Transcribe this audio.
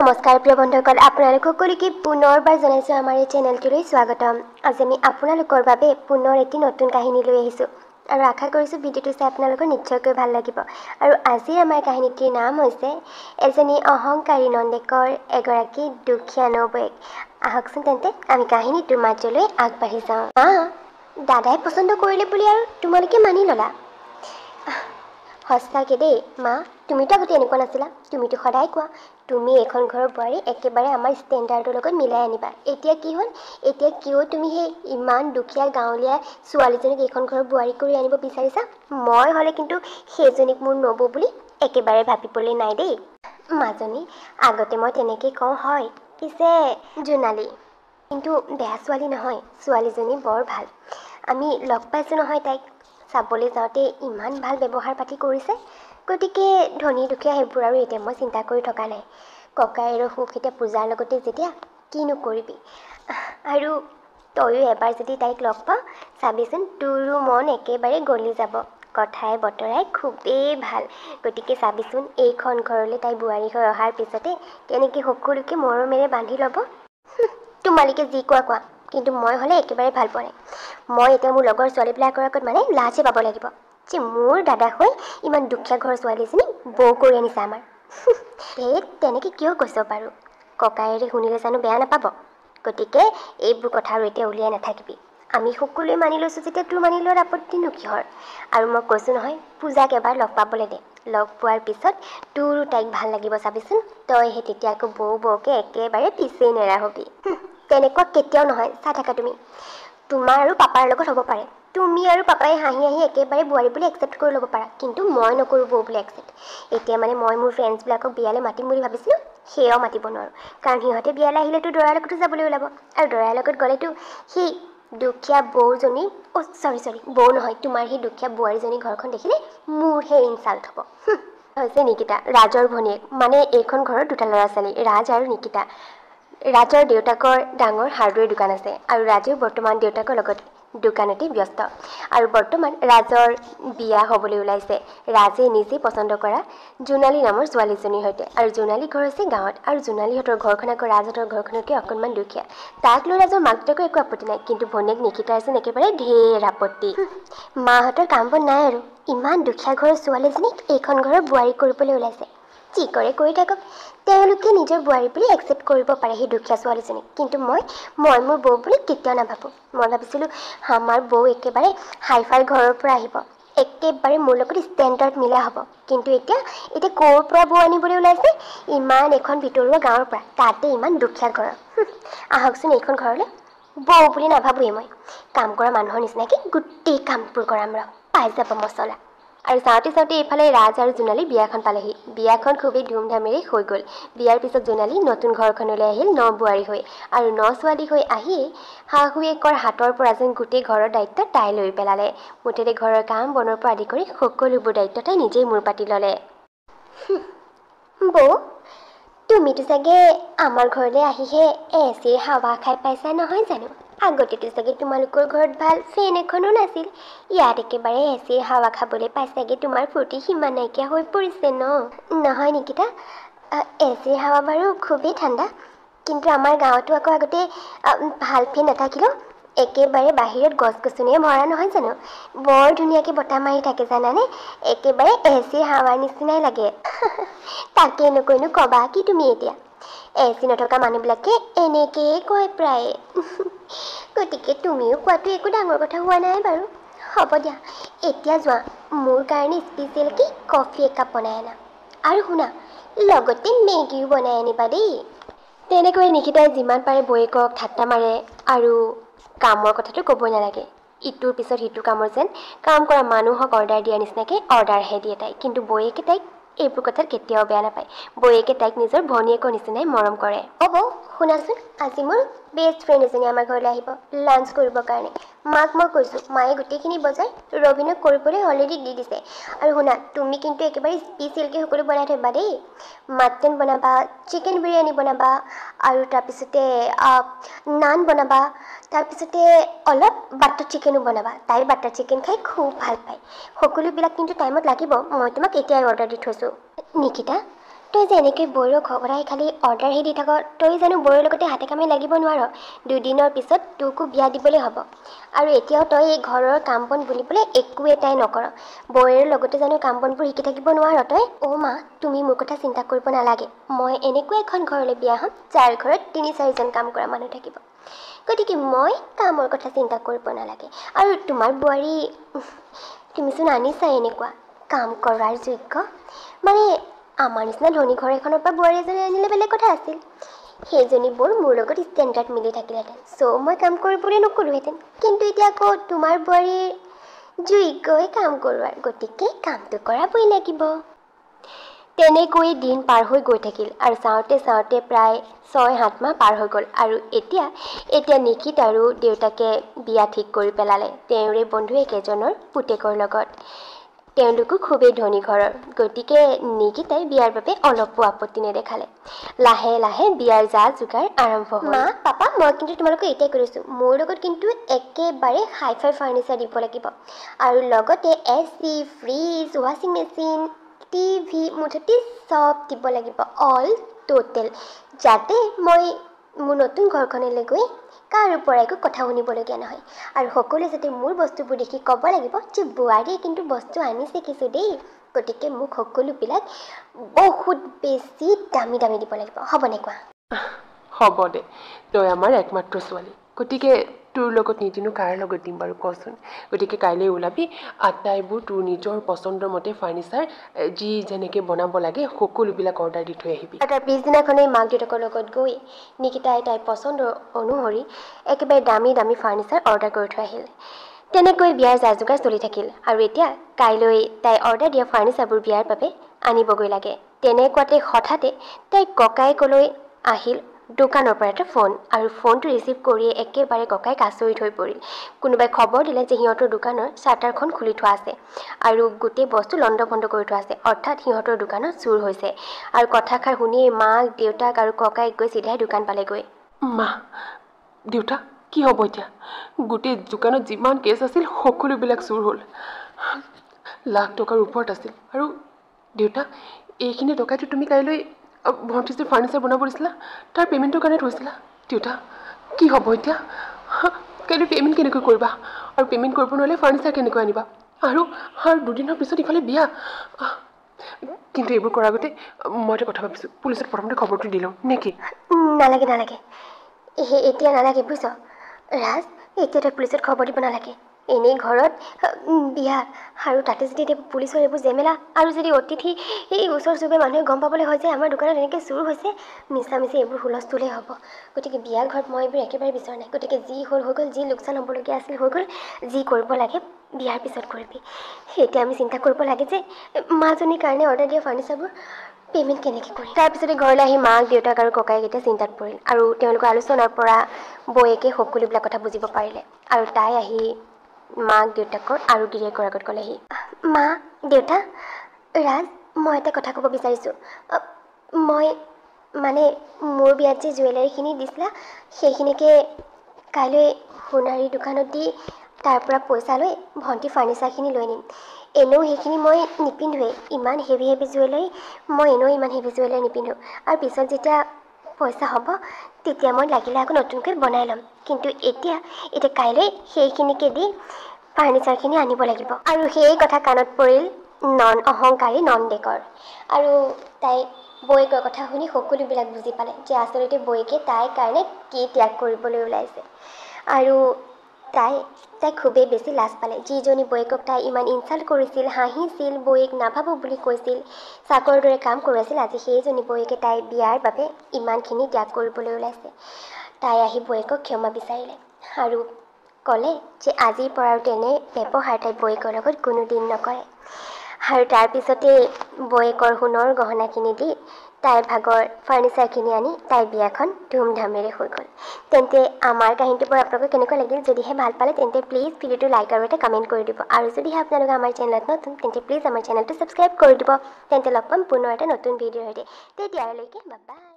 নমস্কাৰ প্ৰিয় বন্ধুসকল, আপোনালোক সকলোকে পুনৰবাৰ জনাইছোঁ আমাৰ এই চেনেলটোলৈ স্বাগতম। আজি আমি আপোনালোকৰ বাবে পুনৰ এটি নতুন কাহিনী লৈ আহিছোঁ আৰু আশা কৰিছোঁ ভিডিঅ'টো চাই আপোনালোকৰ নিশ্চয়কৈ ভাল লাগিব। আৰু আজি আমাৰ কাহিনীটিৰ নাম হৈছে এজনী অহংকাৰী নন্দেকৰ এগৰাকী দুখীয়া নবৌৱেক। আহকচোন তেন্তে আমি কাহিনীটোৰ মাজলৈ আগবাঢ়ি যাওঁ। দাদাই পচন্দ কৰিলে বুলি আৰু তোমালোকে মানি ল'লা? সঁচাকৈ দেই মা, তুমিতো আগতে এনেকুৱা নাছিলা। তুমিতো সদায় কোৱা তুমি এখন ঘৰৰ বোৱাৰী একেবাৰে আমাৰ ষ্টেণ্ডাৰ্ডৰ লগত মিলাই আনিবা। এতিয়া কি হ'ল? এতিয়া কিয় তুমি সেই ইমান দুখীয়া গাঁৱলীয়া ছোৱালীজনীক এইখন ঘৰৰ বোৱাৰী কৰি আনিব বিচাৰিছা? মই হ'লে কিন্তু সেইজনীক মোৰ নবৌ বুলি একেবাৰে ভাবিবলৈ নাই দেই। মাজনী, আগতে মই তেনেকৈ কওঁ হয়, পিছে জোনালী কিন্তু বেয়া ছোৱালী নহয়। ছোৱালীজনী বৰ ভাল। আমি লগ পাইছোঁ নহয় তাইক। চাবলৈ যাওঁতে ইমান ভাল ব্যৱহাৰ পাতি কৰিছে। গতিকে ধনী দুখীয়া সেইবোৰ আৰু এতিয়া মই চিন্তা কৰি থকা নাই। ককাইৰো সুখ এতিয়া পূজাৰ লগতে যেতিয়া, কিনো কৰিবি। আৰু তয়ো এবাৰ যদি তাইক লগ পাওঁ, চাবিচোন তোৰো মন একেবাৰে গলি যাব। কথাই বতৰাই খুবেই ভাল। গতিকে চাবিচোন এইখন ঘৰলৈ তাই বোৱাৰী হৈ অহাৰ পিছতে কেনেকৈ সকলোকে মৰমেৰে বান্ধি ল'ব। তোমালোকে যি কোৱা, কিন্তু মই হ'লে একেবাৰে ভাল পোৱা নাই। মই এতিয়া মোৰ লগৰ ছোৱালীবিলাকৰ আগত লাজে পাব লাগিব যে মোৰ দাদা হৈ ইমান দুখীয়া ঘৰৰ ছোৱালীজনী বৌ কৰি আনিছে আমাৰ। এই তেনেকৈ কিয় কৈছ বাৰু? ককায়েৰে শুনিলে জানো বেয়া নাপাব? গতিকে এইবোৰ কথা আৰু এতিয়া উলিয়াই নাথাকিবি। আমি সকলোৱে মানি লৈছোঁ যেতিয়া তোৰ মানি লোৱাৰ আপত্তিনো কিহৰ? আৰু মই কৈছোঁ নহয়, পূজাক এবাৰ লগ পাবলৈ দে। লগ পোৱাৰ পিছত তোৰো তাইক ভাল লাগিব চাবিচোন। তই সেই তেতিয়া আকৌ বৌকে একেবাৰে পিছেই নেৰাহবি। তেনেকুৱা কেতিয়াও নহয়, চাই থাকা তুমি। তোমাৰ আৰু পাপাৰ লগত হ'ব পাৰে। তুমি আৰু পাপাই হাঁহি হাঁহি একেবাৰে বোৱাৰী বুলি একচেপ্ট কৰি ল'ব পাৰা, কিন্তু মই নকৰোঁ বৌ বুলি একচেপ্ট। এতিয়া মই মোৰ ফ্ৰেণ্ডছবিলাকক বিয়ালৈ মাতিম বুলি ভাবিছিলোঁ, সেয়াও মাতিব নোৱাৰোঁ। কাৰণ সিহঁতে বিয়ালৈ আহিলেতো দৰাৰ লগতো যাবলৈ ওলাব, আৰু দৰাৰ লগত গ'লেতো সেই দুখীয়া বৌজনী চৰি বৌ নহয়, তোমাৰ সেই দুখীয়া বোৱাৰীজনী ঘৰখন দেখিলে মোৰহে ইনচাল্ট হ'ব। হৈছে নিকিতা, ৰাজৰ ভনীয়েক। এইখন ঘৰৰ দুটা ল'ৰা ছোৱালী, ৰাজ আৰু নিকিতা। ৰাজৰ দেউতাকৰ ডাঙৰ হাৰ্ডৱেৰ দোকান আছে, আৰু ৰাজেও বৰ্তমান দেউতাকৰ লগত দোকানতেই ব্যস্ত। আৰু বৰ্তমান ৰাজৰ বিয়া হ'বলৈ ওলাইছে ৰাজে নিজেই পচন্দ কৰা জোনালী নামৰ ছোৱালীজনীৰ সৈতে। আৰু জোনালী ঘৰ হৈছে গাঁৱত, আৰু জোনালীহঁতৰ ঘৰখন আকৌ ৰাজহঁতৰ ঘৰখনতকৈ অকণমান দুখীয়া। তাক লৈ ৰাজৰ মাক দেউতাকৰ একো আপত্তি নাই, কিন্তু ভনীয়েক নিকিতাৰ যেন একেবাৰে ঢেৰ আপত্তি। মাহঁতৰ কাম বন নাই আৰু ইমান দুখীয়া ঘৰৰ ছোৱালীজনীক এইখন ঘৰৰ বোৱাৰী কৰিবলৈ ওলাইছে। যি কৰে কৰি থাকক, তেওঁলোকে নিজৰ বোৱাৰী বুলি একচেপ্ট কৰিব পাৰে সেই দুখীয়া ছোৱালীজনীক। কিন্তু মই মোৰ বৌ বুলি কেতিয়াও নাভাবোঁ। মই ভাবিছিলোঁ আমাৰ বৌ একেবাৰে হাই ফাই ঘৰৰ পৰা আহিব, একেবাৰে মোৰ লগত ষ্টেণ্ডাৰ্ড মিলা হ'ব। কিন্তু এতিয়া ক'ৰ পৰা বৌ আনিবলৈ ওলাইছে? ইমান এখন ভিতৰুৱা গাঁৱৰ পৰা, তাতে ইমান দুখীয়া ঘৰৰ। আহকচোন এইখন ঘৰলৈ। বৌ বুলি নাভাবোঁৱেই মই। কাম কৰা মানুহৰ নিচিনাকৈ গোটেই কামবোৰ কৰাম ৰ, পাই যাব মছলা। আৰু চাওঁতে এইফালে ৰাজ আৰু জোনালী বিয়াখন পালেহি। বিয়াখন খুবেই ধুমধামেৰে হৈ গ'ল। বিয়াৰ পিছত জোনালী নতুন ঘৰখনলৈ আহিল ন বোৱাৰী হৈ, আৰু ন ছোৱালী হৈ আহিয়েই শাহুৱেকৰ হাতৰ পৰা যেন গোটেই ঘৰৰ দায়িত্ব তাই লৈ পেলালে। মুঠতে ঘৰৰ কাম বনৰ পৰা আদি কৰি সকলোবোৰ দায়িত্ব তাই নিজেই মূৰ পাতি ল'লে। বৌ, তুমিতো চাগে আমাৰ ঘৰলৈ আহিহে এচিৰ হাৱা খাই পাইছা নহয় জানো? আগতেতো চাগে তোমালোকৰ ঘৰত ভাল ফেন এখনো নাছিল। ইয়াত একেবাৰে এচিৰ হাৱা খাবলৈ পাইছাগে, তোমাৰ ফূৰ্তি সীমা নাইকিয়া হৈ পৰিছে ন? নহয় নিকিতা, এচিৰ হাৱা বাৰু খুবেই ঠাণ্ডা, কিন্তু আমাৰ গাঁৱতো আকৌ আগতে ভাল ফেন নাথাকিলেও একেবাৰে বাহিৰত গছ গছনিয়ে ভৰা নহয় জানো? বৰ ধুনীয়াকৈ বতাহ মাৰি থাকে জানানে? একেবাৰে এচিৰ হাৱাৰ নিচিনাই লাগে। তাকে নকৈনো ক'বা কি তুমি এতিয়া? এচি নথকা মানুহবিলাকে এনেকৈয়ে কয় প্ৰায়ে। গতিকে তুমিও কোৱাটো একো ডাঙৰ কথা হোৱা নাই বাৰু। হ'ব দিয়া, এতিয়া যোৱা, মোৰ কাৰণে স্পেচিয়েলকৈ কফি একাপ বনাই আনা। আৰু শুনা, লগতে মেগীও বনাই আনিবা দেই। তেনেকৈ নিকিতাই যিমান পাৰে বৌয়েকক ঠাট্টা মাৰে, আৰু কামৰ কথাটো ক'বই নালাগে। ইটোৰ পিছত সিটো কামৰ যেন কাম কৰা মানুহক অৰ্ডাৰ দিয়া নিচিনাকৈ অৰ্ডাৰহে দিয়ে তাই। কিন্তু বৌয়েকে তাইক এইবোৰ কথাত কেতিয়াও বেয়া নাপায়। বৌয়েকে তাইক নিজৰ ভনীয়েকৰ নিচিনাই মৰম কৰে। বৌ শুনাচোন, আজি মোৰ বেষ্ট ফ্ৰেণ্ড এজনী আমাৰ ঘৰলৈ আহিব লাঞ্চ কৰিবৰ কাৰণে। মাক মই কৈছোঁ, মায়ে গোটেইখিনি বজাৰ ৰবিনক কৰিবলৈ অলৰেডি দি দিছে। আৰু শুনা, তুমি কিন্তু একেবাৰে স্পেচিয়েলকৈ সকলো বনাই থ'বা দেই। মাটন বনাবা, চিকেন বিৰিয়ানী বনাবা, আৰু তাৰপিছতে নান বনাবা, তাৰপিছতে অলপ বাটাৰ চিকেনো বনাবা। তাই বাটাৰ চিকেন খাই খুব ভাল পায়। সকলোবিলাক কিন্তু টাইমত লাগিব, মই তোমাক এতিয়াই অৰ্ডাৰ দি থৈছোঁ। নিকিতা, তই যে এনেকৈ বৌৰক সদায় খালি অৰ্ডাৰহে দি থাক, তই জানো বৌৰ লগতে হাতে কামে লাগিব নোৱাৰ? দুদিনৰ পিছত তোকো বিয়া দিবলৈ হ'ব, আৰু এতিয়াও তই এই ঘৰৰ কাম বন বুলিবলৈ একো এটাই নকৰ। বৌৰ লগতে জানো কাম বনবোৰ শিকি থাকিব নোৱাৰ তই? অ' মা, তুমি মোৰ কথা চিন্তা কৰিব নালাগে। মই এনেকুৱা এখন ঘৰলৈ বিয়া হ'ম যাৰ ঘৰত ৩-৪জন কাম কৰা মানুহ থাকিব। গতিকে মই কামৰ কথা চিন্তা কৰিব নালাগে। আৰু তোমাৰ বোৱাৰী তুমিচোন আনিছা এনেকুৱা কাম কৰাৰ যোগ্য, মানে আমাৰ নিচিনা ধনী ঘৰ এখনৰ পৰা বোৱাৰী এজনী আনিলে বেলেগ কথা আছিল। সেইজনী বৰ মোৰ লগত ষ্টেণ্ডাৰ্ড মিলি থাকিলেহেঁতেন, চ' মই কাম কৰিবলৈ নকৰোঁহেঁতেন। কিন্তু এতিয়া আকৌ তোমাৰ বোৱাৰীৰ যোগ্যই কাম কৰোৱাৰ, গতিকে কামটো কৰাবই লাগিব। তেনেকৈ দিন পাৰ হৈ গৈ থাকিল, আৰু চাওঁতে চাওঁতে প্ৰায় ৬-৭ মাহ পাৰ হৈ গ'ল। আৰু এতিয়া নিকিত আৰু দেউতাকে বিয়া ঠিক কৰি পেলালে তেওঁৰে বন্ধু একেজনৰ পুতেকৰ লগত। তেওঁলোকো খুবেই ধনী ঘৰৰ, গতিকে নিকিতাই বিয়াৰ বাবে অলপো আপত্তি নেদেখালে। লাহে লাহে বিয়াৰ যা যোগাৰ আৰম্ভ হ'ল। মা, পাপা, মই কিন্তু তোমালোকক এতিয়াই কৈ দিছোঁ, মোৰ লগত কিন্তু একেবাৰে হাই-ফাই ফাৰ্ণিচাৰ দিব লাগিব, আৰু লগতে AC, ফ্ৰিজ, ৱাশ্বিং মেচিন, টিভি, মুঠতে চব দিব লাগিব, অল টোটেল, যাতে মই মোৰ নতুন ঘৰখনলৈ গৈ কাৰো পৰা একো কথা শুনিবলগীয়া নহয়। আৰু সকলোৱে যাতে মোৰ বস্তুবোৰ দেখি ক'ব লাগিব যে বোৱাৰীয়ে কিন্তু বস্তু আনিছে কিছু দেই। গতিকে মোক সকলোবিলাক বহুত বেছি দামী দামী দিব লাগিব, হ'বনে কোৱা? হ'ব দে, তই আমাৰ একমাত্ৰ ছোৱালী, গতিকে তোৰ লগত নিদিনো কাৰ লগত দিম বাৰু কচোন? গতিকে কাইলৈ ওলাবি, আটাইবোৰ তোৰ নিজৰ পচন্দৰ মতে ফাৰ্ণিচাৰ যি যেনেকৈ বনাব লাগে সকলোবিলাক অৰ্ডাৰ দি থৈ আহিবি। আৰু তাৰ পিছদিনাখনেই মাক দেউতাকৰ লগত গৈ নিকিতাই তাইৰ পচন্দ অনুসৰি একেবাৰে দামী দামী ফাৰ্ণিচাৰ অৰ্ডাৰ কৰি থৈ আহিল। তেনেকৈ বিয়াৰ যা যোগাৰ চলি থাকিল, আৰু এতিয়া কাইলৈ তাই অৰ্ডাৰ দিয়া ফাৰ্ণিচাৰবোৰ বিয়াৰ বাবে আনিবগৈ লাগে। তেনেকুৱাতে হঠাতে তাইৰ ককায়েকলৈ আহিল দোকানৰ পৰা এটা ফোন, আৰু ফোনটো ৰিচিভ কৰিয়ে একেবাৰে ককায়েক আচৰিত হৈ পৰিল। কোনোবাই খবৰ দিলে যে সিহঁতৰ দোকানৰ শ্বাটাৰখন খুলি থোৱা আছে, আৰু গোটেই বস্তু লণ্ডভণ্ড কৰি থোৱা আছে, অৰ্থাৎ সিহঁতৰ দোকানত চুৰ হৈছে। আৰু কথাষাৰ শুনিয়েই মাক দেউতাক আৰু ককায়েক গৈ চিধাই দোকান পালেগৈ। মা, দেউতা, কি হ'ব এতিয়া? গোটেই দোকানত যিমান কেছ আছিল সকলোবিলাক চুৰ হ'ল, লাখ টকাৰ ওপৰত আছিল। আৰু দেউতা, এইখিনি টকাটো তুমি কাইলৈ ভণ্টি যে ফাৰ্ণিচাৰ বনাব দিছিলা তাৰ পে'মেণ্টৰ কাৰণে থৈছিলা। দেউতা, কি হ'ব এতিয়া? কাইলৈ পে'মেণ্ট কেনেকৈ কৰিবা? আৰু পে'মেণ্ট কৰিব নোৱাৰিলে ফাৰ্ণিচাৰ কেনেকৈ আনিবা? আৰু দুদিনৰ পিছত ইফালে বিয়া। কিন্তু এইবোৰ কৰাৰ আগতে মই এটা কথা ভাবিছোঁ, পুলিচত প্ৰথমতে খবৰটো দি লওঁ নে কি? নালাগে নালাগে, এতিয়া নালাগে বুজিছ ৰাজ, এতিয়া তই পুলিচত খবৰ দিব নালাগে। এনেই ঘৰত বিয়া, আৰু তাতে যদি এতিয়া পুলিচৰ এইবোৰ জেমেলা, আৰু যদি অতিথি এই ওচৰ চুবুৰীয়া মানুহে গম পাবলৈ হয় যে আমাৰ দোকানত এনেকৈ চুৰ হৈছে, মিছামিছি এইবোৰ হুলস্থুলেই হ'ব। গতিকে বিয়া ঘৰত মই এইবোৰ একেবাৰে বিচৰা নাই। গতিকে যি হ'ল হৈ গ'ল, যি লোকচান হ'বলগীয়া আছিল হৈ গ'ল, যি কৰিব লাগে বিয়াৰ পিছত কৰিবি। এতিয়া আমি চিন্তা কৰিব লাগে যে মাজনীৰ কাৰণে অৰ্ডাৰ দিয়া ফাৰ্ণিচাৰবোৰ পে'মেণ্ট কেনেকৈ কৰিম। তাৰপিছতে ঘৰলৈ আহি মাক দেউতাক আৰু ককায়েক এতিয়া চিন্তাত পৰিল, আৰু তেওঁলোকৰ আলোচনাৰ পৰা বৌয়েকে সকলোবিলাক কথা বুজিব পাৰিলে। আৰু তাই আহি মাক দেউতাকৰ আৰু গিৰিয়েকৰ আগত ক'লেহি, মা দেউতা, ৰাজ, মই এটা কথা ক'ব বিচাৰিছোঁ। মই মানে মোৰ বিয়াত যে জুৱেলাৰীখিনি দিছিলা, সেইখিনিকে কাইলৈ সোণাৰী দোকানত দি তাৰ পৰা পইচা লৈ ভণ্টি ফাৰ্ণিচাৰখিনি লৈ নিম। এনেও সেইখিনি মই নিপিন্ধোৱেই, ইমান হেভি জুৱেলাৰী, মই এনেও ইমান হেভি জুৱেলাৰী নিপিন্ধোঁ। আৰু পিছত যেতিয়া পইচা হ'ব তেতিয়া মই লাগিলে আকৌ নতুনকৈ বনাই ল'ম। কিন্তু এতিয়া কাইলৈ সেইখিনিকে দি ফাৰ্ণিচাৰখিনি আনিব লাগিব। আৰু সেই কথা কাণত পৰিল অহংকাৰী নন্দেকৰ, আৰু তাই বৌয়েকৰ কথা শুনি সকলোবিলাক বুজি পালে যে আচলতে বৌয়েকে তাইৰ কাৰণে কি ত্যাগ কৰিবলৈ ওলাইছে। আৰু তাই খুবেই বেছি লাজ পালে। যিজনী বৌয়েকক তাই ইমান ইনচাল্ট কৰিছিল, হাঁহিছিল, বৌয়েক নাভাবোঁ বুলি কৈছিল, চাকৰ দৰে কাম কৰোৱাইছিল, আজি সেইজনী বৌয়েকে তাইৰ বিয়াৰ বাবে ইমানখিনি ত্যাগ কৰিবলৈ ওলাইছে। তাই আহি বৌয়েকক ক্ষমা বিচাৰিলে, আৰু ক'লে যে আজিৰ পৰা আৰু তেনে ব্যৱহাৰ তাই বৌয়েকৰ লগত কোনোদিন নকৰে। আৰু তাৰপিছতেই বৌয়েকৰ সোণৰ গহনাখিনি দি তাইৰ ভাগৰ ফাৰ্ণিচাৰখিনি আনি তাইৰ বিয়াখন ধুমধামেৰে হৈ গ'ল। তেন্তে আমাৰ কাহিনীটোৰ পৰা আপোনালোকক কেনেকুৱা লাগিল? যদিহে ভাল পালে তেন্তে প্লিজ ভিডিঅ'টো লাইক আৰু এটা কমেণ্ট কৰি দিব। আৰু যদিহে আপোনালোকে আমাৰ চেনেলত নতুন তেন্তে প্লিজ আমাৰ চেনেলটো ছাবস্ক্ৰাইব কৰি দিব। তেন্তে লগ পাম পুনৰ এটা নতুন ভিডিঅ'ৰ সৈতে। তেতিয়ালৈকে বাই বাই।